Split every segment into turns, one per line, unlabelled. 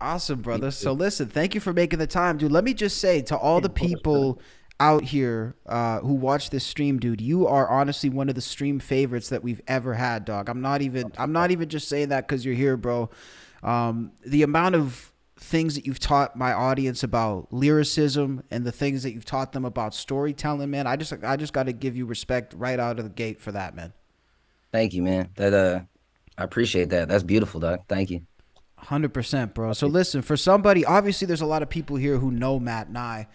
Awesome,
You
brother.
too.
So listen, thank you for making the time, dude. Let me just say to all
Yeah,
the
of course, brother.
people out here who watch this stream, dude, you are honestly one of the stream favorites that we've ever had, dog. I'm not even just saying that because you're here, bro. The amount of things that you've taught my audience about lyricism and the things that you've taught them about storytelling, man, I just got to give you respect right out of the gate for that, man.
Thank you, man. I appreciate that. That's beautiful, dog. Thank you.
100%, bro. So listen, for somebody, obviously there's a lot of people here who know Matt Nye.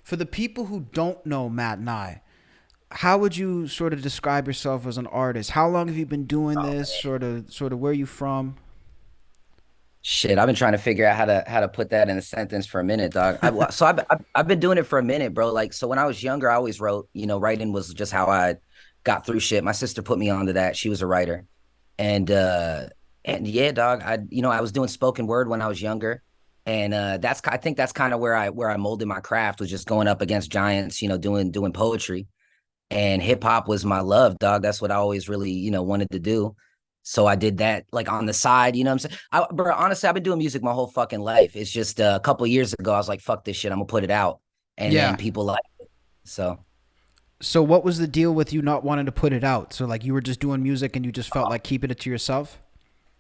For the people who don't know Matt Nye, how would you sort of describe yourself as an artist? How long have you been doing
Oh
this?
man.
Sort of where you from?
Shit, I've been trying to figure out how to put that in a sentence for a minute, dog. I've been doing it for a minute, bro. Like, so when I was younger, I always wrote. Writing was just how I got through shit. My sister put me onto that. She was a writer, and yeah, dog. I was doing spoken word when I was younger, and I think that's kind of where I molded my craft, was just going up against giants. Doing poetry, and hip hop was my love, dog. That's what I always really wanted to do. So I did that like on the side, you know what I'm saying? Bro, honestly, I've been doing music my whole fucking life. It's just a couple of years ago, I was like, fuck this shit, I'm gonna put it out. And then
Yeah.
people like it. So
So what was the deal with you not wanting to put it out? So like you were just doing music and you just felt like keeping it to yourself?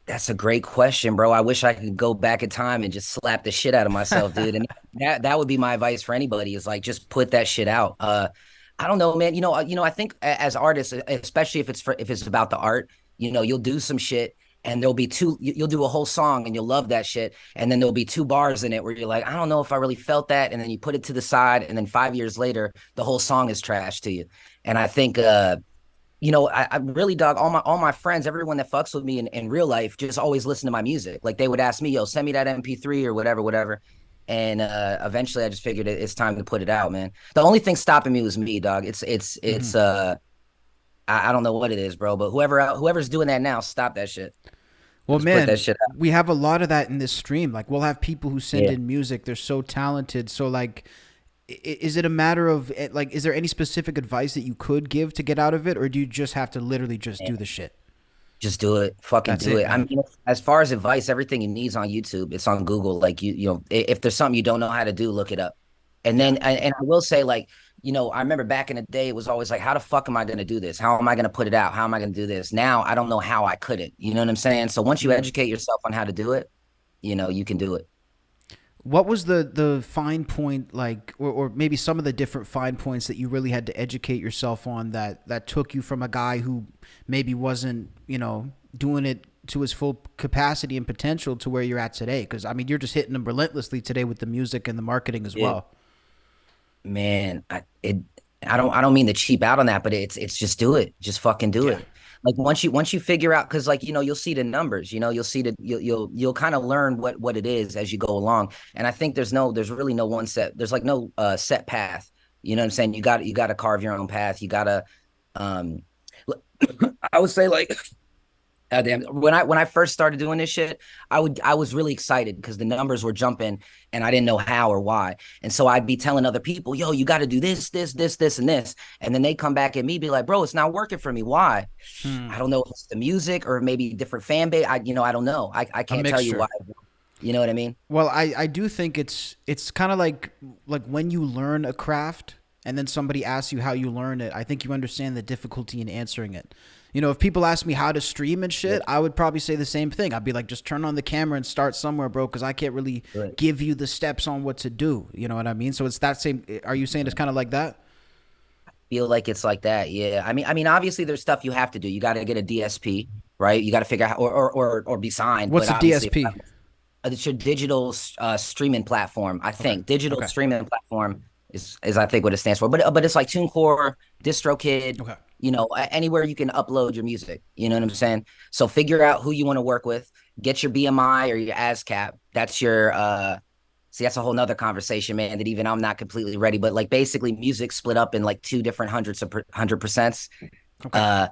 that's a great question, bro. I wish I could go back in time and just slap the shit out of myself, dude. And that would be my advice for anybody, is like just put that shit out. I don't know, man. I think as artists, especially if it's about the art, you'll do some shit and there'll be you'll do a whole song and you'll love that shit. And then there'll be two bars in it where you're like, I don't know if I really felt that. And then you put it to the side, and then 5 years later, the whole song is trash to you. And I think I really, dog, all my friends, everyone that fucks with me in real life, just always listen to my music. Like they would ask me, yo, send me that MP3 or whatever, whatever. And eventually I just figured it's time to put it out, man. The only thing stopping me was me, dog.
Hmm.
I don't know what it is, bro, but whoever's doing that now, stop that shit.
Well,
Just put that
man,
shit out.
we have a lot of that in this stream. Like we'll have people who send
Yeah.
in music. They're so talented. So like is it a matter of like is there any specific advice that you could give to get out of it or do you just have to literally just
Yeah.
do the shit?
Just do it. Fucking
That's
do
it,
it. I
man.
mean, as far as advice, everything you need is on YouTube. It's on Google. Like if there's something you don't know how to do, look it up. And
Yeah.
then, and I will say, like, I remember back in the day, it was always like, how the fuck am I going to do this? How am I going to put it out? How am I going to do this? Now I don't know how I couldn't. You know what I'm saying? So once you
Mm.
educate yourself on how to do it, you can do it.
What was the fine point like or maybe some of the different fine points that you really had to educate yourself on that took you from a guy who maybe wasn't, doing it to his full capacity and potential to where you're at today? Because I mean, you're just hitting them relentlessly today with the music and the marketing as
Yeah.
well.
Man, I don't mean to cheap out on that, but it's just do it. Just fucking do
Yeah.
it. Like once you figure out, because like you'll see the numbers, you'll see you'll kind of learn what it is as you go along. And I think there's really no one set, there's like no set path. You know what I'm saying? You got to carve your own path. You got to um I would say, like, damn. When I first started doing this shit, I was really excited because the numbers were jumping and I didn't know how or why. And so I'd be telling other people, yo, you got to do this, and this. And then they come back at me, be like, bro, it's not working for me. Why?
Hmm.
I don't know if it's the music or maybe different fan base. I don't know. I
A
can't tell you why.
mixture.
You know what I mean?
Well, I do think it's kind of like when you learn a craft and then somebody asks you how you learn it, I think you understand the difficulty in answering it. If people ask me how to stream and
Yeah.
shit, I would probably say the same thing. I'd be like, just turn on the camera and start somewhere, bro, because I can't really
Right.
give you the steps on what to do. You know what I mean? So it's that same. Are you saying it's kind of like that?
Feel like it's like that. Yeah. I mean, obviously there's stuff you have to do. You got to get a DSP, right? You got to figure out, or be signed.
What's
But
a
obviously,
DSP?
it's your digital streaming platform. I
Okay.
think digital
Okay.
streaming platform is I think what it stands for. But it's like TuneCore, DistroKid,
Okay.
anywhere you can upload your music. You know what I'm saying? So figure out who you want to work with. Get your BMI or your ASCAP. That's your See, that's a whole nother conversation, man, that even I'm not completely ready. But like basically music split up in like two different 100%.
Okay.
Uh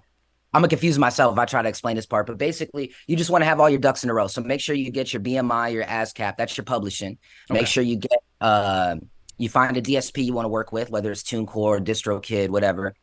I'm gonna confuse myself if I try to explain this part, but basically, you just want to have all your ducks in a row. So make sure you get your BMI, your ASCAP. That's your publishing. Make
Okay.
sure you find a DSP you want to work with, whether it's TuneCore, DistroKid, whatever.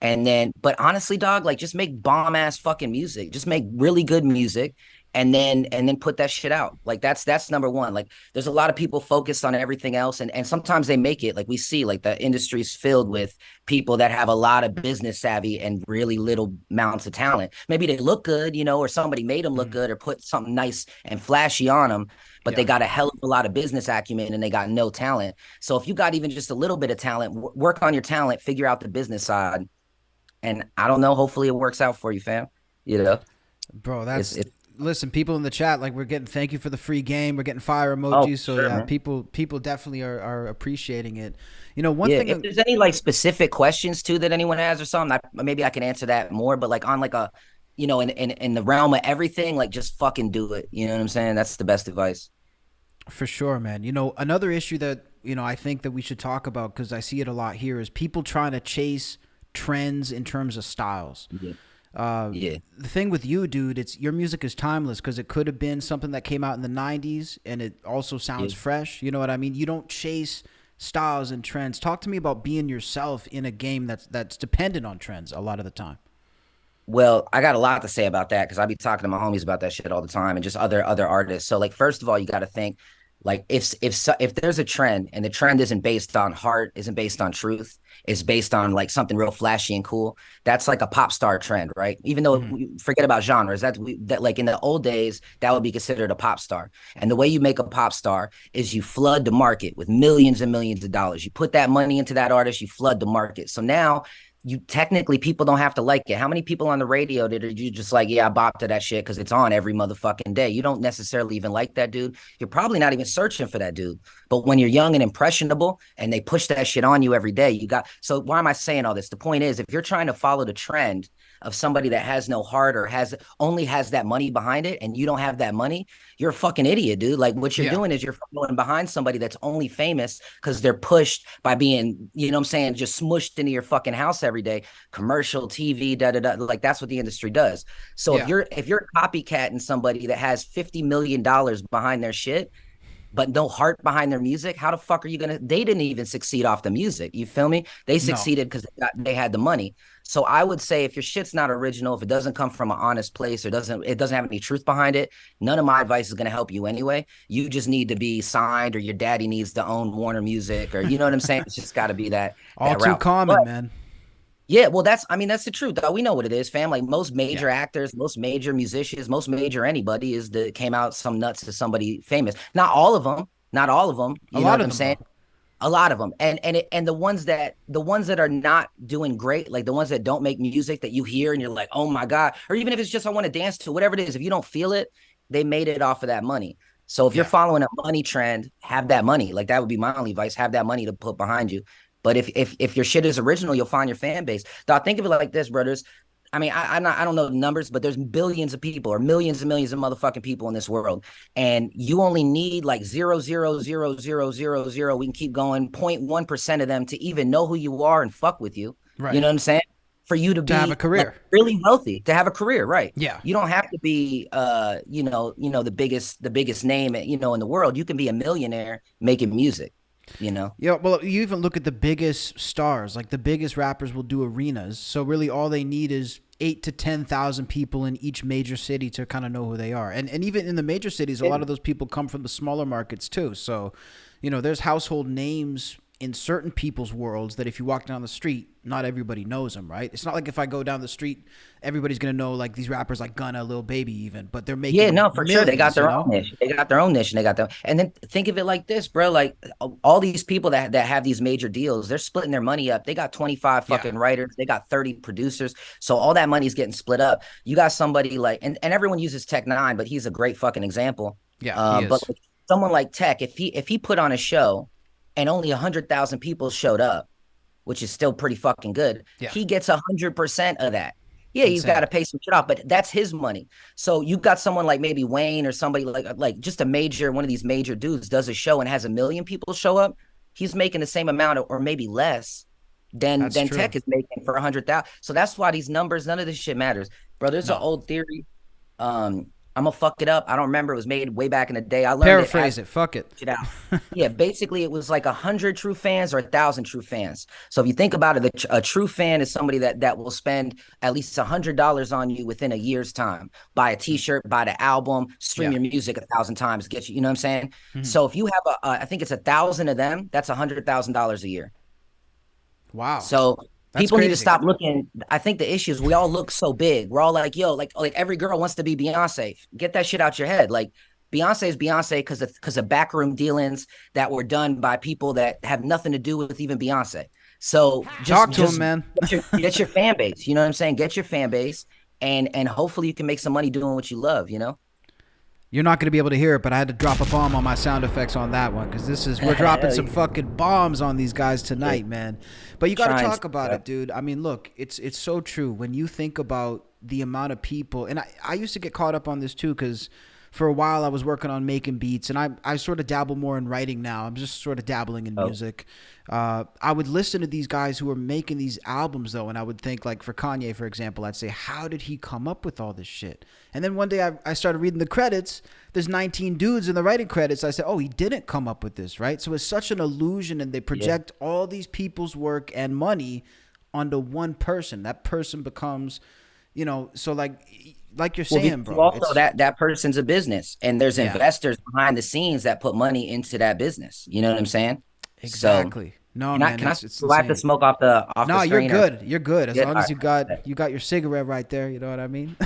But honestly, dog, like just make bomb ass fucking music. Just make really good music, and then put that shit out. Like that's number one. Like there's a lot of people focused on everything else, and sometimes they make it. Like we see, like the industry's filled with people that have a lot of business savvy and really little amounts of talent. Maybe they look good, or somebody made them look
Mm.
good or put something nice and flashy on them, but they
Yeah.
got a hell of a lot of business acumen and they got no talent. So if you got even just a little bit of talent, work on your talent, figure out the business side, and I don't know. Hopefully it works out for you, fam. You know,
Bro,
it's
that's
it's
listen, people in the chat, like we're getting thank you for the free game. We're getting fire
oh
emojis. So
sure,
yeah,
man.
people definitely are appreciating it. One
Yeah,
thing
if there's any like specific questions too that anyone has or something, maybe I can answer that more. But like on like a, in the realm of everything, like just fucking do it. You know what I'm saying? That's the best advice.
for sure, man. Another issue that, I think that we should talk about because I see it a lot here is people trying to chase trends in terms of styles.
Yeah,
Uh,
yeah,
the thing with you, dude, it's your music is timeless because it could have been something that came out in the '90s and it also sounds
yeah.
fresh. You know what I mean? You don't chase styles and trends. Talk to me about being yourself in a game that's dependent on trends a lot of the time.
Well, I got a lot to say about that because I be talking to my homies about that shit all the time and just other artists. So like first of all, you got to think like if there's a trend and the trend isn't based on heart, isn't based on truth, is based on like something real flashy and cool. That's like a pop star trend, right? Even though
Mm-hmm.
we forget about genres, that like in the old days that would be considered a pop star. And the way you make a pop star is you flood the market with millions and millions of dollars. You put that money into that artist, you flood the market. So now you technically people don't have to like it. How many people on the radio did you just like, yeah, I bop to that shit because it's on every motherfucking day? You don't necessarily even like that dude. You're probably not even searching for that dude. But when you're young and impressionable and they push that shit on you every day, you got. So why am I saying all this? The point is, if you're trying to follow the trend of somebody that has no heart or only has that money behind it and you don't have that money, you're a fucking idiot, dude. Like what you're
Yeah.
doing is you're following behind somebody that's only famous because they're pushed by being, what I'm saying, just smushed into your fucking house every day. Commercial, TV, da da da. Like that's what the industry does. So if
Yeah.
you're copycatting somebody that has $50 million behind their shit, but no heart behind their music, how the fuck are you gonna? They didn't even succeed off the music. You feel me? They
No.
succeeded because they had the money. So I would say if your shit's not original, if it doesn't come from an honest place or it doesn't have any truth behind it, none of my advice is gonna help you anyway. You just need to be signed, or your daddy needs to own Warner Music, or you know what I'm saying. It's just got to be that
All
that
too
route.
common,
But
man.
yeah, well, that's the truth, though. We know what it is, fam. Like most
Yeah.
major actors, most major musicians, most major anybody is that came out some nuts to somebody famous. Not all of them, not all of them.
A
You know
lot
what
of
I'm
them
saying?
though.
A lot of them, and the ones that are not doing great, like the ones that don't make music that you hear and you're like, oh my god, or even if it's just I want to dance to whatever it is, if you don't feel it, they made it off of that money. So if you're
Yeah.
following a money trend, have that money. Like that would be my only advice: have that money to put behind you. But if your shit is original, you'll find your fan base. Though think of it like this, brothers. I mean, I don't know the numbers, but there's billions of people or millions and millions of motherfucking people in this world, and you only need like 0.00000. We can keep going 0.1% of them to even know who you are and fuck with you. You
Right.
know what I'm saying? For you to
To have a
be like
career.
really wealthy, to have a career, right?
Yeah.
You don't have to be the biggest name, in the world. You can be a millionaire making music, you know.
Yeah, well, you even look at the biggest stars, like the biggest rappers will do arenas. So really, all they need is 8 to 10,000 people in each major city to kind of know who they are. And even in the major cities, a lot of those people come from the smaller markets too. So, there's household names in certain people's worlds that if you walk down the street, not everybody knows them, right? It's not like if I go down the street, everybody's gonna know like these rappers like Gunna, Lil Baby, even, but they're
Yeah,
making
no, for sure. They got
millions,
their own niche. They got their own niche, and they got them. And then think of it like this, bro. Like all these people that have these major deals, they're splitting their money up. They got 25
Yeah,
fucking writers. They got 30 producers. So all that money is getting split up. You got somebody like, and everyone uses Tech Nine, but he's a great fucking example.
yeah, he
But
is.
like, someone like Tech, if he put on a show and only 100,000 people showed up, which is still pretty fucking good,
Yeah,
he gets 100% of that. Yeah, he's got
insane.
to pay some shit off, but that's his money. So you got someone like maybe Wayne or somebody like just one of these major dudes does a show and has 1 million people show up. He's making the same amount or maybe less than
That's
than
true.
Tech is making for 100,000. So that's why these numbers, none of this shit matters, bro. There's an
No.
old theory. I'm gonna fuck it up. I don't remember. It was made way back in the day. I learned it as
Paraphrase it. Fuck it.
it out. Yeah, basically it was like 100 true fans or 1,000 true fans. So if you think about it, a true fan is somebody that will spend at least $100 on you within a year's time. Buy a T-shirt, buy the album, stream
Yeah.
your music 1,000 times, get you. You know what I'm saying?
Mhm.
So if you have I think it's 1,000 of them, that's $100,000 a year.
Wow.
So
That's
people need to
crazy.
stop looking. I think the issue is we all look so big. We're all like, yo, like every girl wants to be Beyonce. Get that shit out your head. Like Beyonce is Beyonce because of backroom dealings that were done by people that have nothing to do with even Beyonce. So just
Talk to him,
just
man.
get your fan base. You know what I'm saying? Get your fan base, and hopefully you can make some money doing what you love. You know?
You're not going to be able to hear it, but I had to drop a bomb on my sound effects on that one because we're dropping
Hell
some
yeah.
fucking bombs on these guys
Yeah.
tonight, man. But you got to
Trying
talk
to,
about it, dude. I mean, look, it's so true when you think about the amount of people, and I used to get caught up on this too because for a while I was working on making beats, and I sort of dabble more in writing now. I'm just sort of dabbling in
oh,
music. I would listen to these guys who were making these albums though, and I would think like for Kanye, for example, I'd say, how did he come up with all this shit? And then one day I started reading the credits. There's 19 dudes in the writing credits. I said, oh, he didn't come up with this, right? So it's such an illusion, and they
yeah.
project all these people's work and money onto one person. That person becomes, so like you're
Well,
saying,
because
bro.
also that person's a business, and there's
Yeah,
investors behind the scenes that put money into that business. You know what I'm saying? So,
exactly. No,
can I
man,
can I
it's
do I have to
insane.
smoke off the
No, you're
screen or
good. You're good as
good?
long
All
as
right,
you got your cigarette right there. You know what I mean?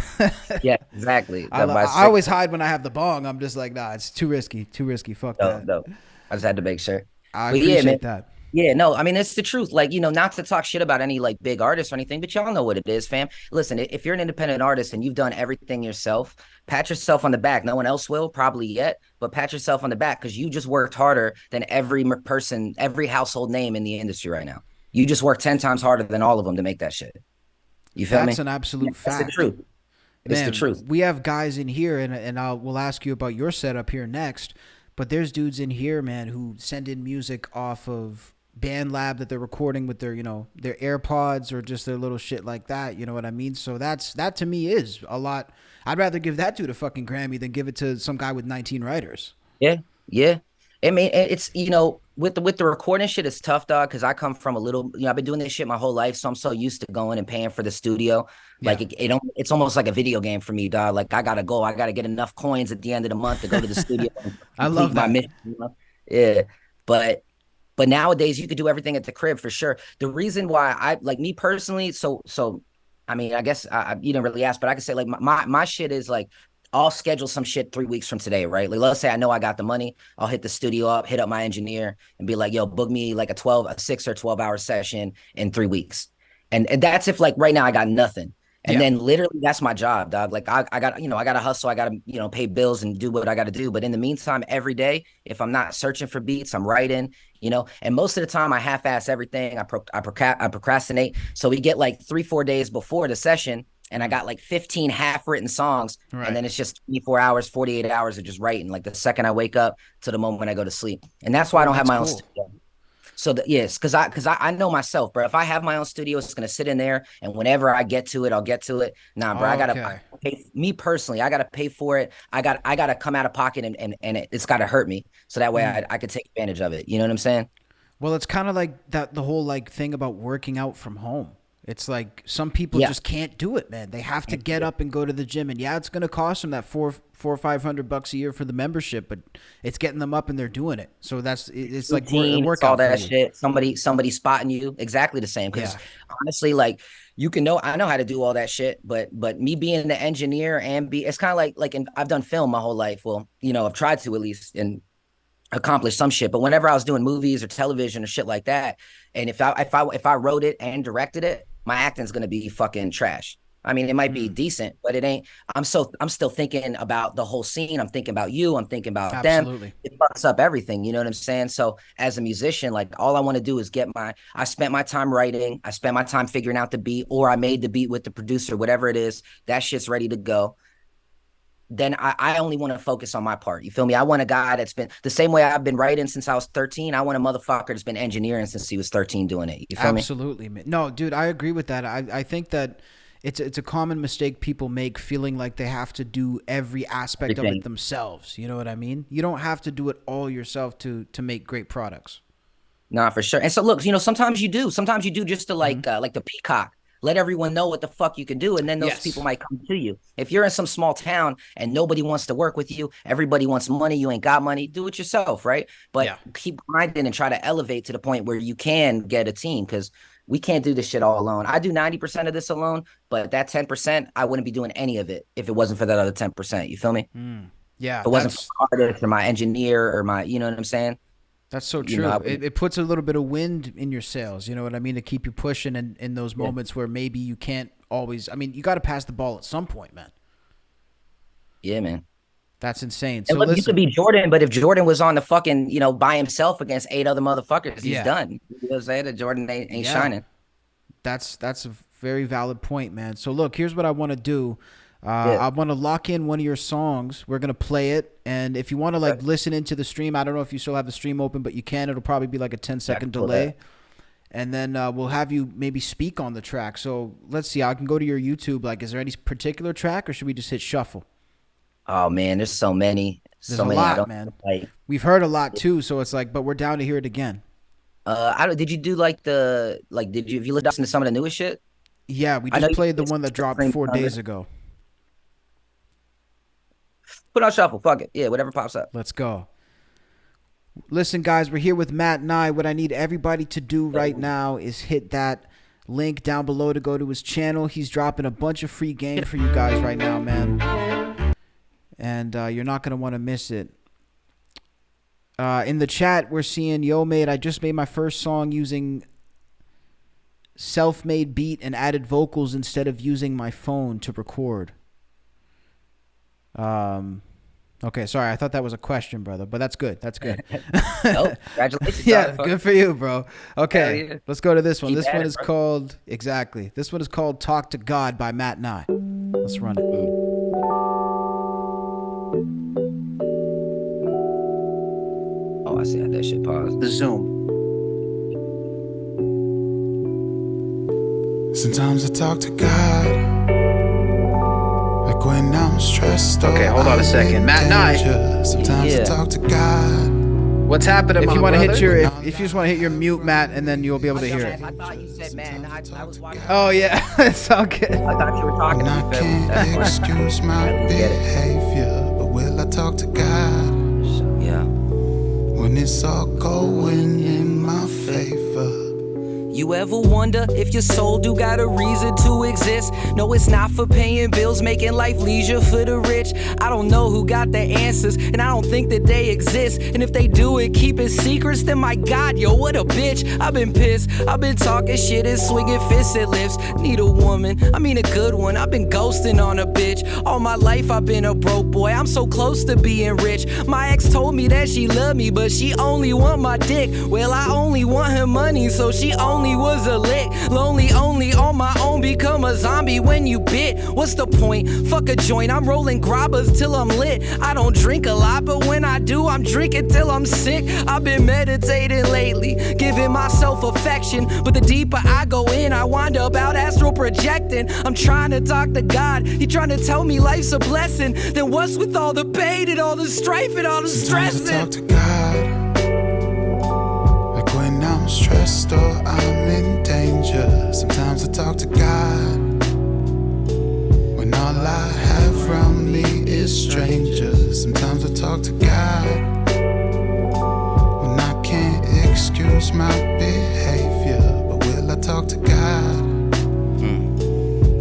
yeah, exactly.
I
My
always hide when I have the bong. I'm just like, nah, it's too risky. Too risky. Fuck
no,
that.
no. I just had to make sure.
I
But yeah, man.
appreciate that.
Yeah, no, I mean it's the truth. Like, not to talk shit about any like big artists or anything, but y'all know what it is, fam. Listen, if you're an independent artist and you've done everything yourself, pat yourself on the back. No one else will probably yet, but pat yourself on the back because you just worked harder than every person, every household name in the industry right now. You just worked 10 times harder than all of them to make that shit. You feel
That's
me?
an
Yeah,
absolute
that's the
fact.
truth. It's the
Man,
truth.
we have guys in here, and we'll ask you about your setup here next. But there's dudes in here, man, who send in music off of BandLab that they're recording with their, their AirPods or just their little shit like that. You know what I mean? So that to me is a lot. I'd rather give that dude a fucking Grammy than give it to some guy with 19 writers.
Yeah, yeah. I mean, it's with the recording shit, it's tough, dog. Because I come from a little, I've been doing this shit my whole life, so I'm so used to going and paying for the studio.
Yeah,
Like it's almost like a video game for me, dog. Like I gotta go, I gotta get enough coins at the end of the month to go to the studio and
I
complete
love
my
that.
mission. Yeah, but nowadays you could do everything at the crib for sure. The reason why I like me personally, so I mean, I guess you didn't really ask, but I can say like my shit is like I'll schedule some shit 3 weeks from today, right? Like let's say I know I got the money, I'll hit the studio up, hit up my engineer, and be like, yo, book me like a 6 or 12 hour session in 3 weeks. And that's if like right now I got nothing. And
Yeah.
then literally that's my job, dog. Like I got, I got to hustle. I got to, pay bills and do what I got to do. But in the meantime, every day, if I'm not searching for beats, I'm writing, and most of the time I half-ass everything. I procrastinate. So we get like 3-4 days before the session and I
Mm,
got like 15 half-written songs. And
right.
then it's just 24 hours, 48 hours of just writing. Like the second I wake up to the moment I go to sleep. And that's why I
Oh,
don't have
that's
my own
cool.
studio. So yes, because I know myself, bro. If I have my own studio, it's gonna sit in there, and whenever I get to it, I'll get to it. Nah, bro, I
Okay.
gotta pay me personally. I gotta pay for it. I gotta come out of pocket, and it's gotta hurt me, so that way
Mm.
I could take advantage of it. You know what I'm saying?
Well, it's kind of like that the whole like thing about working out from home. It's like some people
Yeah.
just can't do it, man. They have to get up and go to the gym, and yeah, it's gonna cost them that four or $500 a year for the membership, but it's getting them up and they're doing it. So it's like a
Routine, it's all
workout for
that
you.
shit. Somebody spotting you, exactly the same. Because
Yeah,
honestly, like I know how to do all that shit, but me being the engineer and it's kind of like I've done film my whole life. Well, I've tried to at least and accomplish some shit. But whenever I was doing movies or television or shit like that, and if I wrote it and directed it, my acting's gonna be fucking trash. I mean, it might be
mm,
decent, but it ain't. I'm still thinking about the whole scene. I'm thinking about you. I'm thinking about them.
absolutely.
It fucks up everything. You know what I'm saying? So as a musician, like all I want to do is I spent my time writing. I spent my time figuring out the beat, or I made the beat with the producer, whatever it is. That shit's ready to go. Then I only want to focus on my part. You feel me? I want a guy that's been the same way I've been writing since I was 13. I want a motherfucker that's been engineering since he was 13 doing it. You feel me?
Absolutely, man. No, dude, I agree with that. I think that it's a common mistake people make, feeling like they have to do every aspect of it themselves. You know what I mean? You don't have to do it all yourself to make great products.
Nah, for sure. And so look, sometimes you do. Sometimes you do just to like the peacock. Let everyone know what the fuck you can do, and then those people might come to you. If you're in some small town and nobody wants to work with you, everybody wants money, you ain't got money, do it yourself, right? But keep grinding and try to elevate to the point where you can get a team, because we can't do this shit all alone. I do 90% of this alone, but that 10%, I wouldn't be doing any of it if it wasn't for that other 10%. You feel me?
Yeah.
If it wasn't for my artist or my engineer or my, you know what I'm saying?
That's so true. It puts a little bit of wind in your sails, you know what I mean, to keep you pushing in those moments where maybe you can't always. I mean, you got to pass the ball at some point, man.
Yeah, man.
That's insane.
So look, you could be Jordan, but if Jordan was on the fucking, by himself against 8 other motherfuckers, he's done. You know what I'm saying? That Jordan ain't shining.
That's a very valid point, man. So look, here's what I want to do. I want to lock in one of your songs. We're going to play it. And if you want to listen into the stream, I don't know if you still have the stream open, but you can. It'll probably be like a 10-second delay. And then we'll have you maybe speak on the track. So let's see. I can go to your YouTube. Like, is there any particular track, or should we just hit shuffle?
Oh, man, there's so many.
There's a lot, man. We've heard a lot too. So it's like, but we're down to hear it again.
Did you do have you listened to some of the newest shit?
Yeah, we just played the one that dropped 4 days ago.
Put on shuffle. Fuck it. Yeah, whatever pops up.
Let's go. Listen, guys, we're here with Matt Nye. What I need everybody to do right now is hit that link down below to go to his channel. He's dropping a bunch of free game for you guys right now, man. And you're not going to want to miss it. In the chat, we're seeing, yo, mate, I just made my first song using self-made beat and added vocals instead of using my phone to record. Okay, sorry, I thought that was a question, brother, but that's good. That's good.
Congratulations.
Yeah, good for you, bro. Okay, let's go to this one. This one is called, this one is called Talk to God by Matt Nye. Let's run it.
Oh, I see how that shit paused.
The Zoom.
Sometimes I talk to God. Like when I'm stressed.
Okay, hold on a second. Matt Nye.
Sometimes I talk to God.
What's happening? If you want to hit your, if you just want to hit your mute, Matt, and then you'll be able to hear it.
I thought you said Matt Nye. I was watching.
Oh yeah, it's all good.
I thought you were talking to me.
I can't excuse my behavior, but will I talk to God?
Yeah.
When it's all going in my favor.
You ever wonder if your soul do got a reason to exist? No, it's not for paying bills, making life leisure for the rich. I don't know who got the answers, and I don't think that they exist. And if they do it, keep it secrets, then my God, yo, what a bitch. I've been pissed, I've been talking shit and swinging fists at lips. Need a woman, I mean a good one. I've been ghosting on a bitch. All my life I've been a broke boy, I'm so close to being rich. My ex told me that she loved me, but she only want my dick. Well, I only want her money, so she only was a lick. Lonely only on my own, become a zombie when you bit. What's the point? Fuck a joint, I'm rolling grabbers till I'm lit. I don't drink a lot, but when I do, I'm drinking till I'm sick. I've been meditating lately, giving myself affection, but the deeper I go in, I wind up out astral projecting. I'm trying to talk to God, he trying to tell me life's a blessing. Then what's with all the pain and all the strife and all the stressing?
Sometimes I talk to God. Like when I'm stressed or I'm in danger. Sometimes I talk to God. When all I have around me is strangers. Sometimes I talk to God. When I can't excuse my behavior, but will I talk to God?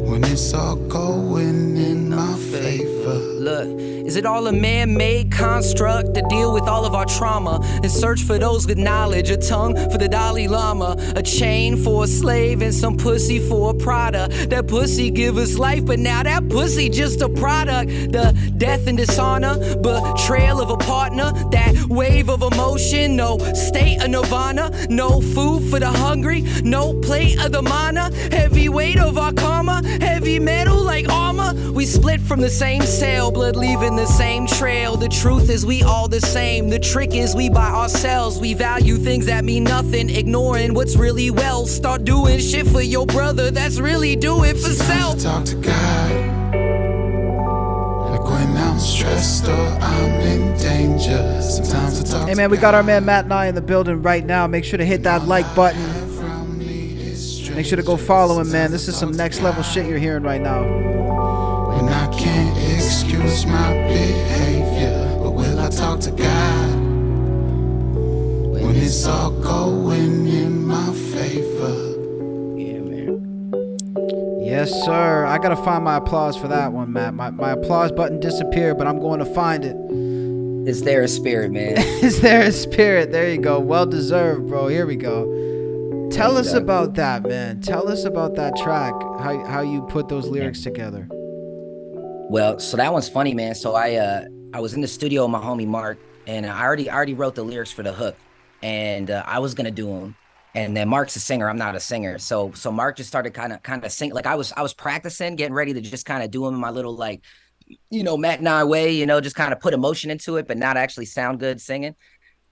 When it's all going in my favor.
Look, is it all a man-made construct to deal with all of our trauma and search for those with knowledge? A tongue for the Dalai Lama, a chain for a slave, and some pussy for a Prada. That pussy give us life, but now that pussy just a product. The death and dishonor, betrayal of a partner, that wave of emotion, no state of nirvana, no food for the hungry, no plate of the mana, heavy weight of our karma, heavy metal like armor. We split from the same cell, blood leaving the the same trail. The truth is we all the same. The trick is we by ourselves. We value things that mean nothing, ignoring what's really well. Start doing shit for your brother, that's really do it for self.
Sometimes I talk to God, like when I'm stressed or I'm in danger. Sometimes I talk
Hey man, we got our man Matt and I in the building right now. Make sure to hit that like button. Make sure to go follow him, man. This is some next level shit you're hearing right now.
When I can't excuse my behavior, but will I talk to God when it's all going in my favor?
Yeah, man.
Yes, sir. I gotta find my applause for that one, Matt. My applause button disappeared, but I'm going to find it.
Is there a spirit, man?
Is there a spirit? There you go. Well deserved, bro. Here we go. Tell us about that, man. Tell us about that track. How you put those lyrics together.
Well, so that one's funny, man. So I was in the studio with my homie Mark, and I already wrote the lyrics for the hook, and I was gonna do them. And then Mark's a singer, I'm not a singer. So Mark just started kind of sing. Like I was practicing, getting ready to just kind of do them in my little, like, Matt and I way, just kind of put emotion into it, but not actually sound good singing.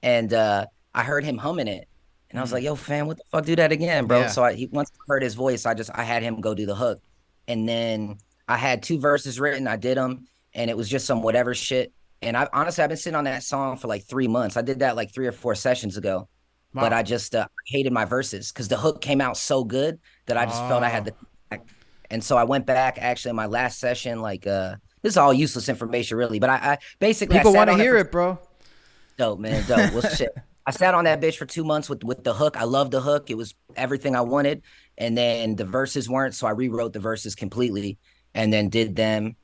And I heard him humming it. And I was like, yo, fam, what the fuck, do that again, bro. Yeah. So once I heard his voice, I had him go do the hook. And then I had 2 verses written. I did them, and it was just some whatever shit. And I've been sitting on that song for like 3 months. I did that like 3 or 4 sessions ago. Wow. But I just hated my verses because the hook came out so good that I just felt I had to come back. And so I went back actually in my last session, like this is all useless information really, but I basically
people want to hear it, bro.
Dope, man, dope. Well, shit. I sat on that bitch for 2 months with the hook. I loved the hook. It was everything I wanted. And then the verses weren't, so I rewrote the verses completely and then did them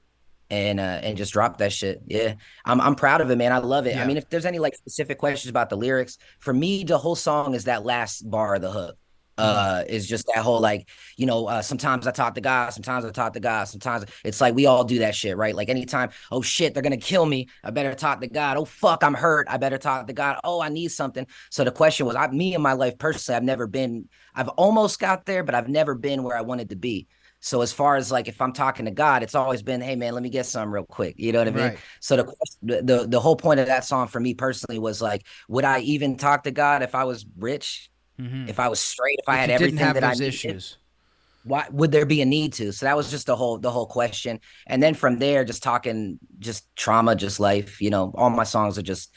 and just dropped that shit. Yeah. I'm proud of it, man. I love it. Yeah. I mean, if there's any like specific questions about the lyrics, for me, the whole song is that last bar of the hook. Is just that whole like, sometimes I talk to God, sometimes I talk to God, sometimes it's like we all do that shit, right? Like anytime, oh shit, they're gonna kill me, I better talk to God. Oh fuck, I'm hurt, I better talk to God. Oh, I need something. So the question was, me in my life personally, I've almost got there, but I've never been where I wanted to be. So as far as like if I'm talking to God, it's always been, hey man, let me get some real quick. You know what I mean? Right. So the whole point of that song for me personally was like, would I even talk to God if I was rich? Mm-hmm. If I was straight, if I had everything that I needed, issues, why would there be a need to? So that was just the whole question. And then from there, just talking, just trauma, just life. All my songs are just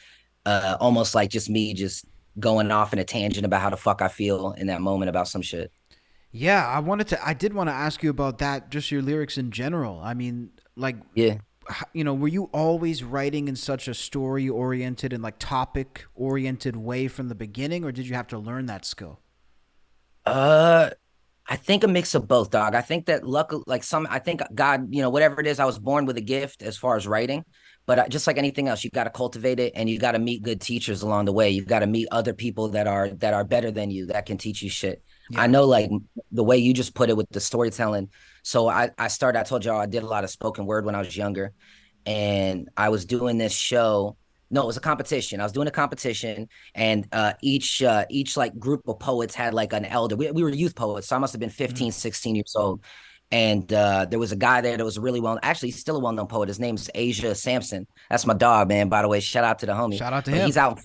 almost like just me, just going off in a tangent about how the fuck I feel in that moment about some shit.
Yeah, I did want to ask you about that, just your lyrics in general. I mean, like, yeah. Were you always writing in such a story-oriented and like topic-oriented way from the beginning, or did you have to learn that skill?
I think a mix of both, dog. I think that I think God, whatever it is, I was born with a gift as far as writing, but just like anything else, you got to cultivate it, and you got to meet good teachers along the way. You've got to meet other people that are better than you, that can teach you shit. Yeah. I know, like the way you just put it with the storytelling. So I told y'all I did a lot of spoken word when I was younger, and I was doing this show. No, it was a competition. I was doing a competition, and each like group of poets had like an elder. We were youth poets, so I must have been 15, 16 years old. And there was a guy there that was actually he's still a well-known poet. His name's Asia Sampson. That's my dog, man, by the way. Shout out to the homie.
Shout out to him.
He's out.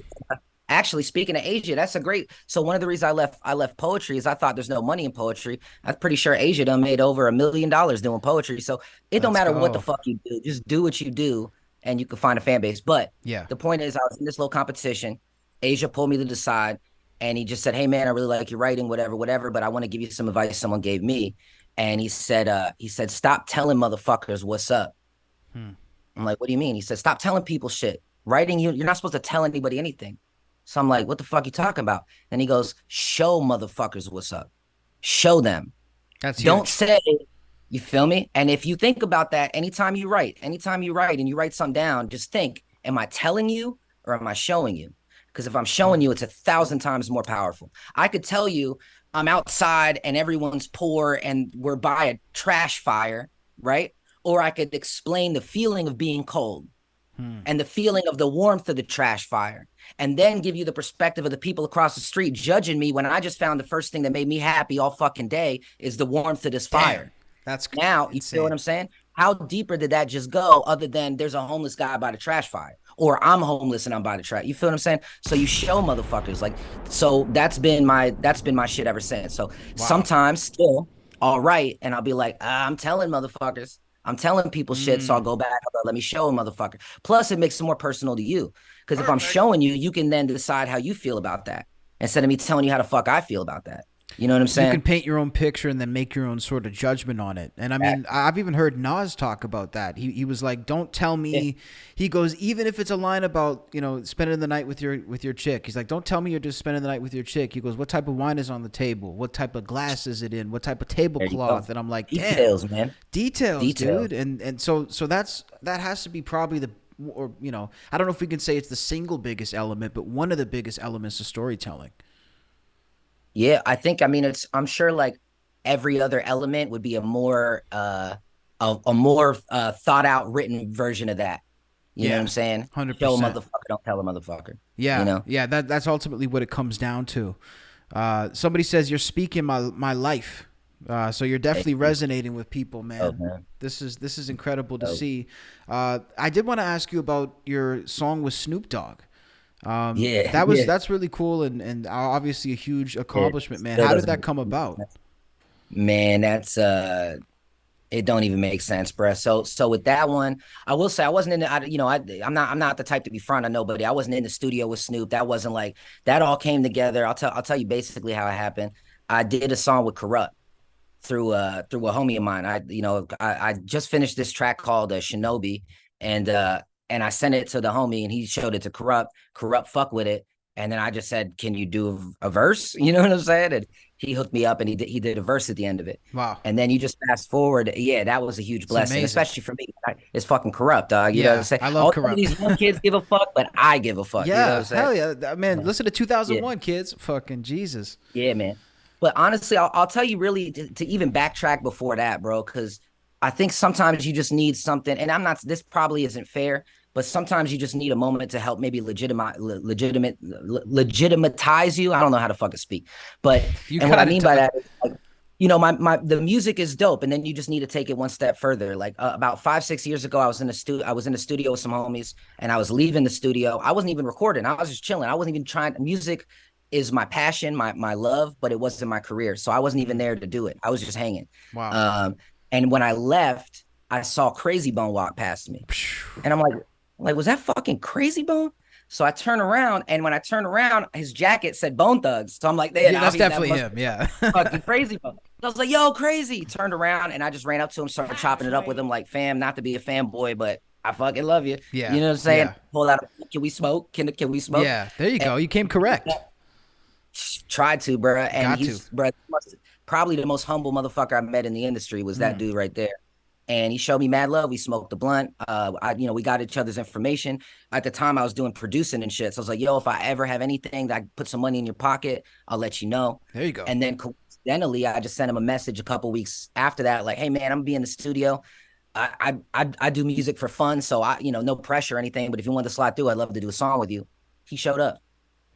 Actually, speaking of Asia, that's a great. So one of the reasons I left poetry is I thought there's no money in poetry. I'm pretty sure Asia done made over $1 million doing poetry. So it don't matter what the fuck you do, just do what you do, and you can find a fan base. But yeah, the point is, I was in this little competition. Asia pulled me to the side, and he just said, "Hey man, I really like your writing, whatever. But I want to give you some advice someone gave me." And he said, "Stop telling motherfuckers what's up." I'm like, "What do you mean?" He said, "Stop telling people shit. Writing, you're not supposed to tell anybody anything." So I'm like, what the fuck you talking about? And he goes, show motherfuckers what's up. Show them. Don't say, you feel me? And if you think about that, anytime you write and you write something down, just think, am I telling you or am I showing you? Because if I'm showing you, it's 1,000 times more powerful. I could tell you I'm outside and everyone's poor and we're by a trash fire, right? Or I could explain the feeling of being cold. And the feeling of the warmth of the trash fire, and then give you the perspective of the people across the street judging me when I just found the first thing that made me happy all fucking day is the warmth of this fire.
That's
now insane. You feel what I'm saying? how deeper did that just go other than there's a homeless guy by the trash fire or I'm homeless and I'm by the trash. You feel what I'm saying? So you show motherfuckers like, so that's been my shit ever since. So
Wow.
sometimes still all right. And I'll be like, I'm telling motherfuckers, I'm telling people shit. So I'll
Mm.
go back. Let me show a motherfucker. Plus it makes it more personal to you. Cause if I'm
Perfect.
showing you, you can then decide how you feel about that instead of me telling you how the fuck I feel about that. You know what I'm
You can
saying?
paint your own picture and then make your own sort of judgment on it. And I
That,
mean, I've even heard Nas talk about that. He was like, "Don't tell
yeah,
me." He goes, even if it's a line about spending the night with your chick. He's like, "Don't tell me you're just spending the night with your chick." He goes, "What type of wine is on the table? What type of glass is it in? What type of
there you
tablecloth?"
go.
And I'm like, "Damn,
Details, man.
details,
Details.
dude." And so that has to be probably the, or I don't know if we can say it's the single biggest element, but one of the biggest elements of storytelling.
Yeah, I mean I'm sure like every other element would be a more thought out written version of that. You know what I'm
Yeah,
saying? Show a
100%.
motherfucker, don't tell a motherfucker. You
Yeah,
know?
yeah, that's ultimately what it comes down to. Somebody says you're speaking my life, so you're
Hey,
definitely resonating with people,
oh
man.
man.
This is incredible to
Oh,
see. I did want to ask you about your song with Snoop Dogg.
yeah,
That was
yeah,
that's really cool and obviously a huge
yeah.
accomplishment, man.
Still
How did
doesn't
that
make
come
any
about?
sense. Man, that's it don't even make sense, bruh. So with that one, I will say I wasn't in the, I'm not the type to be front of nobody. I wasn't in the studio with Snoop. That wasn't like that all came together. I'll tell you basically how it happened. I did a song with Kurupt through a homie of mine. I just finished this track called Shinobi, and and I sent it to the homie, and he showed it to Kurupt. Kurupt fuck with it, and then I just said, "Can you do a verse?" You know what I'm saying? And he hooked me up, and he did a verse at the end of it.
Wow,
And then you just fast forward, yeah, that was a huge
it's
blessing,
amazing.
especially for me. It's fucking Corrupt, dog. You know what I'm
Yeah,
saying?
I love
All some of
Corrupt.
these young kids give a fuck, but I give a fuck. You know what I'm
Yeah,
saying?
hell yeah, man.
Yeah,
Listen to
yeah.
2001, kids. Fucking Jesus.
Yeah, man. But honestly, I'll tell you really to even backtrack before that, bro, because I think sometimes you just need something, and I'm not, this probably isn't fair, but sometimes you just need a moment to help maybe legitimatize you. I don't know how to fucking speak, but,
You
and what I
got it,
mean by
dog.
that is like, the music is dope, and then you just need to take it one step further. Like about 5, 6 years ago, I was in the studio with some homies, and I was leaving the studio. I wasn't even recording. I was just chilling. I wasn't even trying. Music is my passion, my love, but it wasn't my career. So I wasn't even
Mm,
there to do it. I was just hanging.
wow.
Um, and when I left, I saw Crazy Bone walk past me,
Phew.
and I'm like, was that fucking Crazy Bone? So I turn around, and when I turn around, his jacket said Bone Thugs. So I'm like,
Yeah,
I
that's
mean, that
definitely
must
him. Yeah.
fucking Crazy Bone. I was like, yo, Crazy. He turned around, and I just ran up to him, started chopping it up with him, like, fam, not to be a fanboy, but I fucking love you.
Yeah.
You know what I'm saying?
Yeah.
Pull out, can we smoke? Can we smoke?
Yeah. There you
And
go. You came correct.
tried to, bro. And
Got to.
he's, bro, probably the most humble motherfucker I met in the industry was that
Mm.
dude right there. And he showed me mad love. We smoked the blunt. We got each other's information. At the time, I was doing producing and shit. So I was like, yo, if I ever have anything that I put some money in your pocket, I'll let you know.
There you go.
And then coincidentally, I just sent him a message a couple weeks after that, like, hey man, I'm gonna be in the studio. I do music for fun, so no pressure or anything. But if you want to slide through, I'd love to do a song with you. He showed up.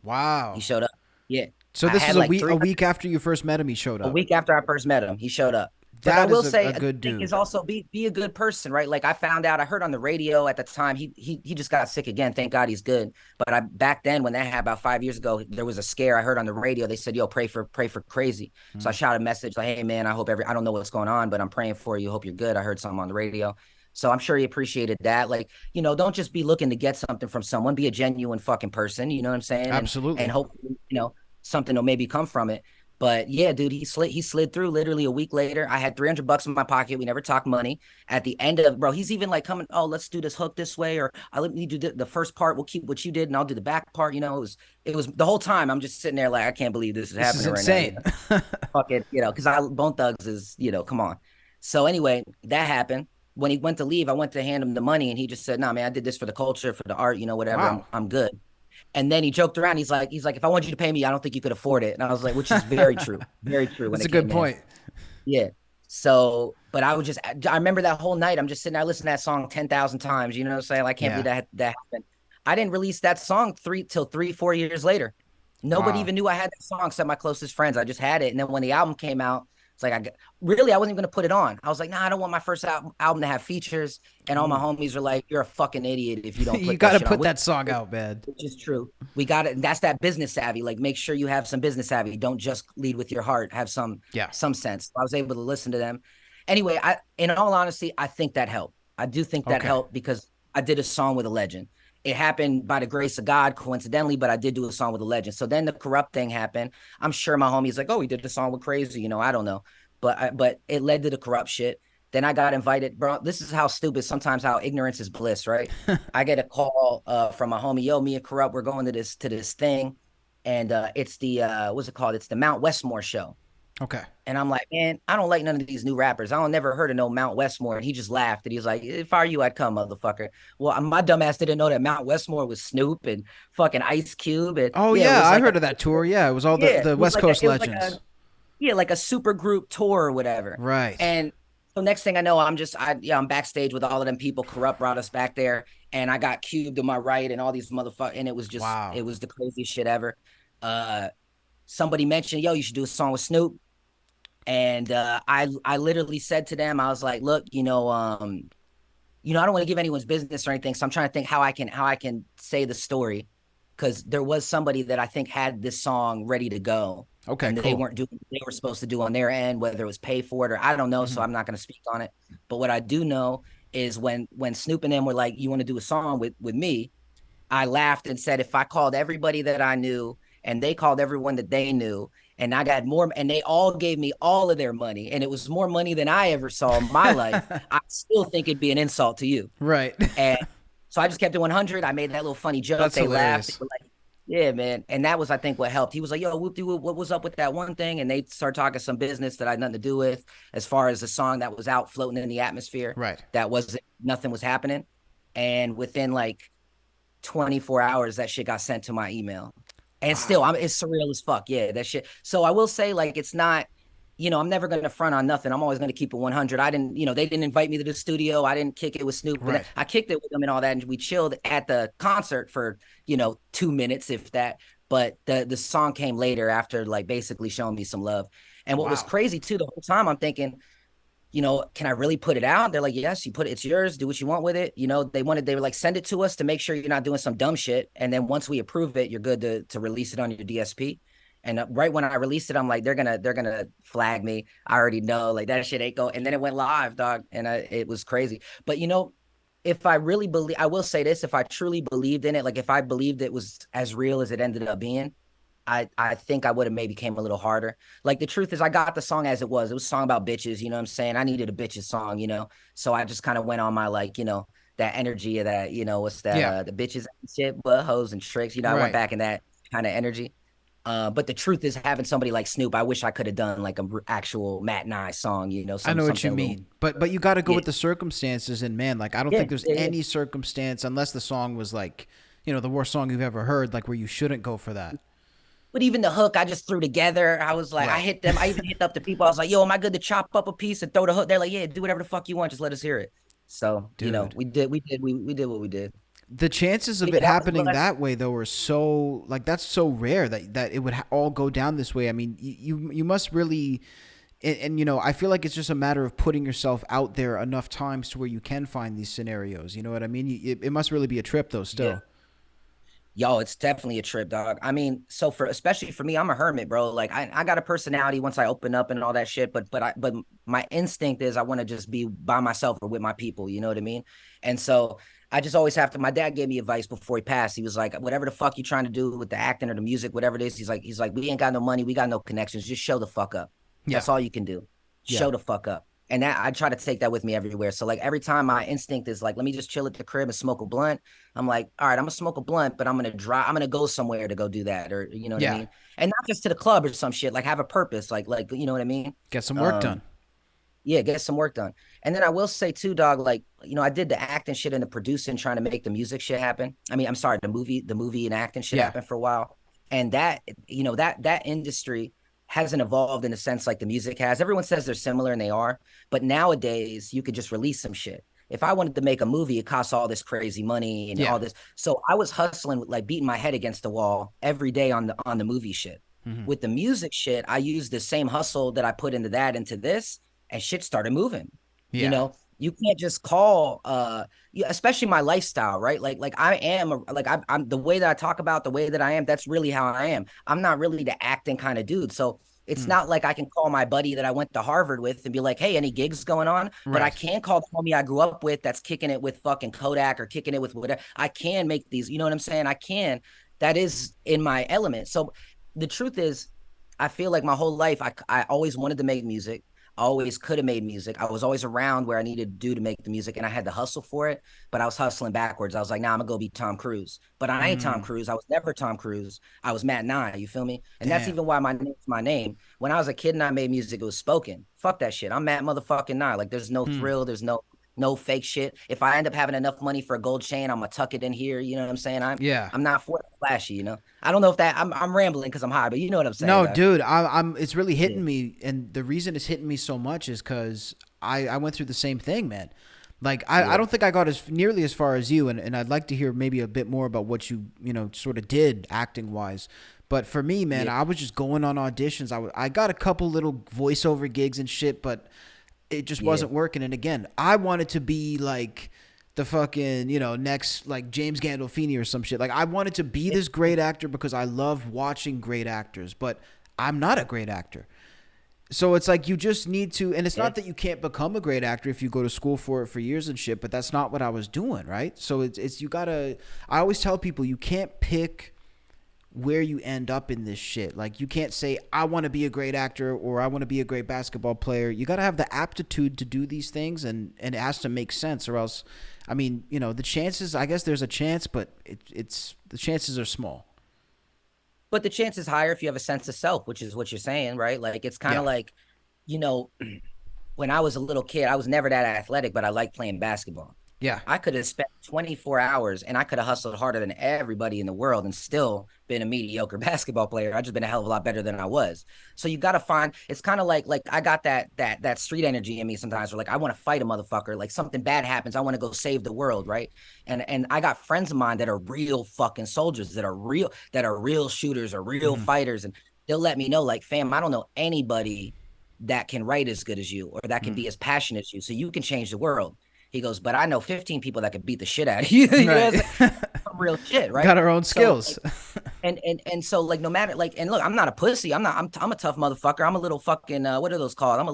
He
Wow.
showed up. Yeah.
So
I
this
had
was a
like
week a
300
week after you first met him. He showed
a
up.
week after I first met him, he showed up. But I
That
will
is
say,
a
I
good
think is
dude.
also be a good person, right? Like I found out, I heard on the radio at the time, he just got sick again. Thank God he's good. But back then when that happened about 5 years ago, there was a scare. I heard on the radio, they said, yo, pray for Crazy. So I
Mm.
shot a message like, hey man, I don't know what's going on, but I'm praying for you. Hope you're good. I heard something on the radio. So I'm sure he appreciated that. Like, don't just be looking to get something from someone. Be a genuine fucking person. You know what I'm saying? And
Absolutely.
hope, something will maybe come from it. But yeah, dude, he slid through literally a week later. I had $300 in my pocket. We never talked money. At the end of, bro, he's even like coming, oh, let's do this hook this way, or I let me do the first part. We'll keep what you did, and I'll do the back part. It was the whole time. I'm just sitting there like, I can't believe this is
This is
happening right now.
insane.
Fuck it, because I Bone Thugs is, come on. So anyway, that happened. When he went to leave, I went to hand him the money, and he just said, "Nah, man, I did this for the culture, for the art, whatever. I'm
Wow.
I'm good." And then he joked around. He's like, if I want you to pay me, I don't think you could afford it. And I was like, which is very true, very true when
That's
it
a good
came in.
point.
Yeah. So, but I remember that whole night. I'm just sitting there listening to that song 10,000 times. You know what I'm saying? Like, I can't believe
Yeah.
that happened. I didn't release that song 3, 4 years later. Nobody
Wow.
even knew I had that song except my closest friends. I just had it. And then when the album came out, It's like really I wasn't even gonna put it on. I was like, nah, I don't want my first album to have features. And all my homies are like, you're a fucking idiot if you don't
You
put
got
that
to
shit on.
put that song out, man.
Which is true. We got it. That's that business savvy. Like, make sure you have some business savvy. Don't just lead with your heart. Have some
Yeah.
sense. So I was able to listen to them. Anyway, in all honesty, I think that helped. I do think that
Okay.
helped because I did a song with a legend. It happened by the grace of God, coincidentally, but I did do a song with a legend. So then the Kurupt thing happened. I'm sure my homie's like, oh, he did the song with Crazy. You know, I don't know. But it led to the Kurupt shit. Then I got invited, bro. This is how stupid sometimes how ignorance is bliss, right? I get a call from my homie, yo, me and Kurupt, we're going to this thing. And it's the what's it called? It's the Mount Westmore show.
Okay.
And I'm like, man, I don't like none of these new rappers. I don't never heard of no Mount Westmore. And he just laughed and he was like, if I were you, I'd come, motherfucker. Well, my dumb ass didn't know that Mount Westmore was Snoop and fucking Ice Cube. And
Oh
yeah, it
yeah,
was
I
like
heard of that tour. Yeah, it was all
yeah,
the
it was
West
like
Coast
it was like
legends.
like a super group tour or whatever.
Right.
And so next thing I know, I'm backstage with all of them people. Kurupt brought us back there, and I got Cube to my right, and all these motherfuckers, and it was just
Wow.
it was the craziest shit ever. Somebody mentioned, yo, you should do a song with Snoop, and I literally said to them, I was like, look, I don't want to give anyone's business or anything, so I'm trying to think how I can say the story, because there was somebody that I think had this song ready to go.
Okay,
and
cool.
they weren't doing what they were supposed to do on their end, whether it was pay for it or I don't know. So I'm not going to speak on it. But what I do know is when Snoop and them were like, you want to do a song with me, I laughed and said, if I called everybody that I knew and they called everyone that they knew, and I got more, and they all gave me all of their money, and it was more money than I ever saw in my life, I still think it'd be an insult to you.
Right.
And so I just kept it 100. I made that little funny joke.
That's
they
hilarious.
laughed. They were like, yeah, man. And that was, I think, what helped. He was like, yo, what was up with that one thing? And they started talking some business that I had nothing to do with, as far as the song that was out floating in the atmosphere.
Right.
Nothing was happening. And within like 24 hours, that shit got sent to my email. And still, it's surreal as fuck. Yeah, that shit. So I will say, like, it's not, I'm never going to front on nothing. I'm always going to keep it 100. I didn't, they didn't invite me to the studio. I didn't kick it with Snoop.
Right.
I kicked it with them and all that. And we chilled at the concert for, 2 minutes, if that. But the song came later after, like, basically showing me some love. And what was crazy, too, the whole time I'm thinking, can I really put it out? They're like, yes, you put it, it's yours. Do what you want with it. They were like, send it to us to make sure you're not doing some dumb shit. And then once we approve it, you're good to release it on your DSP. And right when I released it, I'm like, they're gonna flag me. I already know, like, that shit ain't go. And then it went live, dog. And it was crazy. But if I really believe, I will say this, if I truly believed in it, like if I believed it was as real as it ended up being, I think I would have maybe came a little harder. Like, the truth is, I got the song as it was. It was a song about bitches, you know what I'm saying? I needed a bitches song, So I just kind of went on my, like, that energy of that, what's that, the bitches and shit, but hoes and tricks, I went back in that kind of energy. But the truth is, having somebody like Snoop, I wish I could have done like an actual Matt and I song,
I know what you mean, but you got to go with the circumstances, and man, like, I don't think there's any circumstance, unless the song was like, the worst song you've ever heard, like, where you shouldn't go for that.
But even the hook, I just threw together. I was like, I hit them. I even hit up the people. I was like, yo, am I good to chop up a piece and throw the hook? They're like, yeah, do whatever the fuck you want. Just let us hear it. So,
Dude.
we did what we did.
The chances of it happening that way, though, are so, like, that's so rare that it would all go down this way. I mean, you must really, and I feel like it's just a matter of putting yourself out there enough times to where you can find these scenarios. You know what I mean? It must really be a trip, though, still.
Yeah. Yo, it's definitely a trip, dog. I mean, so especially for me, I'm a hermit, bro. Like, I got a personality once I open up and all that shit, but my instinct is I want to just be by myself or with my people, you know what I mean? And so I just always have to, my dad gave me advice before he passed. He was like, whatever the fuck you trying to do with the acting or the music, whatever it is, he's like, we ain't got no money, we got no connections, just show the fuck up. That's all you can do. Show the fuck up. And that, I try to take that with me everywhere. So, like, every time my instinct is like, let me just chill at the crib and smoke a blunt, I'm like, all right, I'm gonna smoke a blunt, but I'm gonna go somewhere to go do that, or you know what I mean? And not just to the club or some shit, like, have a purpose, like you know what I mean?
Get some work done.
Yeah, get some work done. And then I will say too, dog, like, I did the acting shit and the producing, trying to make the music shit happen. I mean, I'm sorry, the movie and acting shit happen for a while. And that, that industry hasn't evolved in a sense like the music has. Everyone says they're similar, and they are. But nowadays, you could just release some shit. If I wanted to make a movie, it costs all this crazy money and all this. So I was hustling, like, beating my head against the wall every day on the movie shit. With the music shit, I used the same hustle that I put into that into this, and shit started moving. You
Yeah.
know, you can't just call especially my lifestyle, right? Like I am I'm the way that I talk about the way that I am, that's really how I am. I'm not really the acting kind of dude. So it's
Mm.
not like I can call my buddy that I went to Harvard with and be like, hey, any gigs going on? But I
Right.
can call the homie I grew up with that's kicking it with fucking Kodak or kicking it with whatever. I can make these, you know what I'm saying? I can. That is in my element. So the truth is, I feel like my whole life, I always wanted to make music. I always could have made music. I was always around where I needed to do to make the music, and I had to hustle for it. But I was hustling backwards. I was like, nah, I'm gonna go be Tom Cruise. But I ain't Tom
Mm.
Cruise. I was never Tom Cruise. I was Matt Nye. You feel me? And that's
Damn.
even why my name's my name. When I was a kid and I made music, it was spoken. Fuck that shit. I'm Matt motherfucking Nye. Like, there's no
Mm.
thrill. There's no fake shit. If I end up having enough money for a gold chain, I'm gonna tuck it in here. You know what I'm saying?
Yeah.
I'm not for it flashy. You know. I don't know if that I'm rambling because I'm high, but you know what I'm saying.
No,
Dog.
dude, I'm it's really
Yeah.
hitting me, and the reason it's hitting me so much is because I went through the same thing, man. Like I
Yeah.
don't think I got as nearly as far as you, and I'd like to hear maybe a bit more about what you know sort of did acting wise. But for me, man,
Yeah.
I was just going on auditions. I got a couple little voiceover gigs and shit, but it just
Yeah.
wasn't working. And again, I wanted to be like the fucking, you know, next like James Gandolfini or some shit. Like I wanted to be this great actor because I love watching great actors, but I'm not a great actor. So it's like you just need to, and it's
Yeah.
not that you can't become a great actor if you go to school for it for years and shit, but that's not what I was doing, right? So it's you gotta. I always tell people you can't pick where you end up in this shit. Like you can't say I want to be a great actor or I want to be a great basketball player. You got to have the aptitude to do these things, and it has to make sense, or else I mean, you know, the chances, I guess there's a chance, but it's the chances are small.
But the chance is higher if you have a sense of self, which is what you're saying, right? Like it's kind
Yeah.
of like, you know, when I was a little kid, I was never that athletic, but I liked playing basketball.
Yeah.
I could have spent 24 hours and I could have hustled harder than everybody in the world and still been a mediocre basketball player. I just been a hell of a lot better than I was. So you got to find, it's kind of like I got that street energy in me sometimes where like I want to fight a motherfucker. Like something bad happens, I want to go save the world, right? And I got friends of mine that are real fucking soldiers, that are real shooters or real
Hmm.
fighters, and they'll let me know like, fam, I don't know anybody that can write as good as you or that can
Mm.
be as passionate as you. So you can change the world. He goes, but I know 15 people that could beat the shit out of you. You know what I'm
Right.
saying? Some real shit, right?
Got our own
So
skills.
and so like no matter like, and look, I'm not a pussy. I'm a tough motherfucker. I'm a little fucking what are those called? I'm a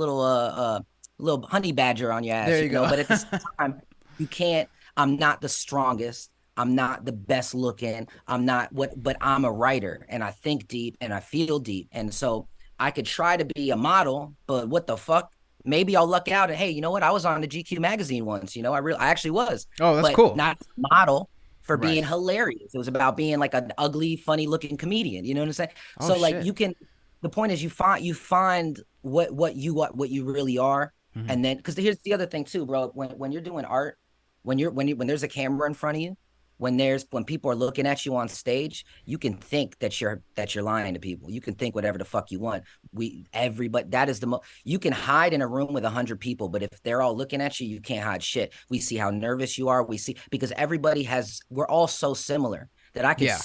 little honey badger on your ass,
There
you
you
know.
go.
But at the same time, you can't. I'm not the strongest. I'm not the best looking. I'm not what, but I'm a writer and I think deep and I feel deep. And so I could try to be a model, but what the fuck? Maybe I'll luck out and hey, you know what? I was on the GQ magazine once, you know, I actually was,
Oh, that's
but
cool.
not model for
Right.
being hilarious. It was about being like an ugly, funny looking comedian. You know what I'm saying?
Oh
So like
shit.
you can, the point is you find what you really are.
Hmm.
And then, because here's the other thing too, bro. When you're doing art, when there's a camera in front of you, when people are looking at you on stage, you can think that you're lying to people. You can think whatever the fuck you want. Everybody, that is the most. You can hide in a room with 100 people, but if they're all looking at you, you can't hide shit. We see how nervous you are. We see, because everybody has. We're all so similar that
Yeah.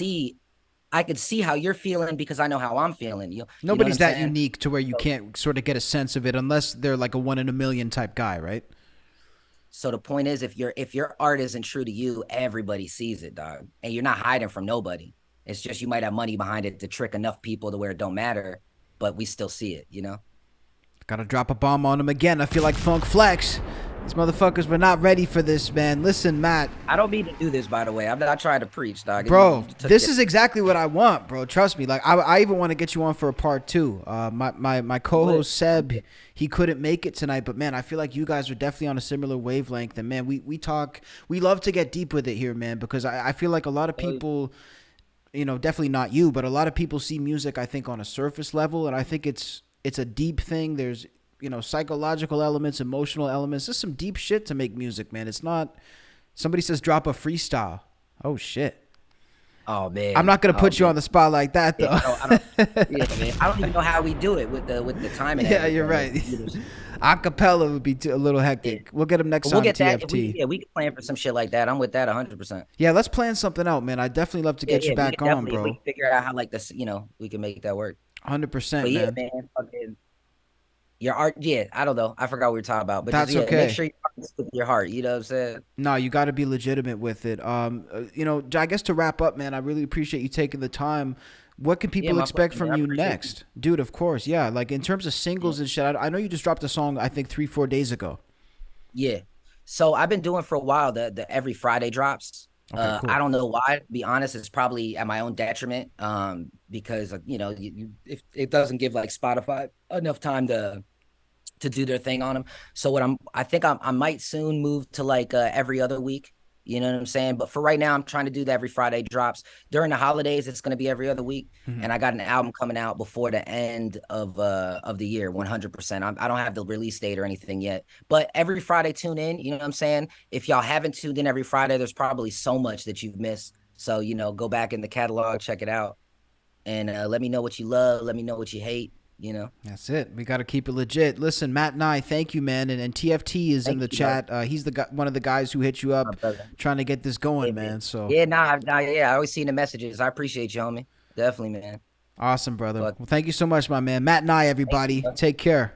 I could see how you're feeling because I know how I'm feeling. You know what
Nobody's
I'm
that
saying?
unique to where you
So,
can't sort of get a sense of it unless they're like a one in a million type guy, right?
so the point is, if your art isn't true to you, everybody sees it, dog, and you're not hiding from nobody. It's just you might have money behind it to trick enough people to where it don't matter, but we still see it. You know.
Gotta drop a bomb on him again. I feel like Funk Flex. These motherfuckers were not ready for this, man. Listen, Matt.
I don't mean to do this, by the way. I'm not trying to preach, dog.
Bro,
You took
this
it.
is exactly what I want, bro. Trust me. Like, I even want to get you on for a part two. My co-host Seb, he couldn't make it tonight, but man, I feel like you guys are definitely on a similar wavelength. And man, we talk, we love to get deep with it here, man, because I feel like a lot of people, you know, definitely not you, but a lot of people see music, I think, on a surface level, and I think it's a deep thing. There's, you know, psychological elements, emotional elements. There's some deep shit to make music, man. It's not. Somebody says drop a freestyle. Oh shit.
Oh man.
I'm not gonna
Oh
put you
man.
on the spot like that though.
Yeah, no, yeah, man. I don't even know how we do it with the timing.
Yeah, you're right. Acapella would be a little hectic.
Yeah.
We'll get him next
But we'll
time
get
at
that.
TFT.
We can plan for some shit like that. I'm with that 100%.
Yeah, let's plan something out, man. I definitely love to get you
We
back
can
on,
definitely, if we
bro.
can figure out how like this, we can make that work.
100%,
But yeah,
man.
man, fucking your art. Yeah, I don't know. I forgot what we were talking about, but just
That's
yeah, make
okay.
sure you with your heart. You know what I'm saying?
No, you got to be legitimate with it. I guess to wrap up, man, I really appreciate you taking the time. What can
Yeah,
people
my pleasure,
expect
man.
from
I
you
appreciate you.
next, dude? Of course, yeah. Like in terms of
Yeah.
singles and shit, I know you just dropped a song. I think 3 4 days ago.
Yeah. So I've been doing for a while the every Friday drops.
Okay,
I
cool.
don't know why. To be honest, it's probably at my own detriment. Because if it doesn't give like Spotify enough time to do their thing on them. So I think I might soon move to like every other week. You know what I'm saying? But for right now, I'm trying to do that every Friday drops. During the holidays, it's going to be every other week.
Mhm.
And I got an album coming out before the end of the year, 100%. I don't have the release date or anything yet. But every Friday, tune in. You know what I'm saying? If y'all haven't tuned in every Friday, there's probably so much that you've missed. So go back in the catalog, check it out, and let me know what you love. Let me know what you hate. You know.
That's it. We got to keep it legit. Listen, Matt and I, thank you, man. And TFT is in
Thank
the
you, bro.
chat. He's the guy, one of the guys who hit you
My
up
brother.
trying to get this going,
Yeah, man.
man. So
Yeah, nah, yeah. I always see the messages. I appreciate you, homie. Definitely, man.
awesome, brother.
Fuck.
Well, thank you so much, my man. Matt and I,
Thank you,
everybody.
bro.
Take care.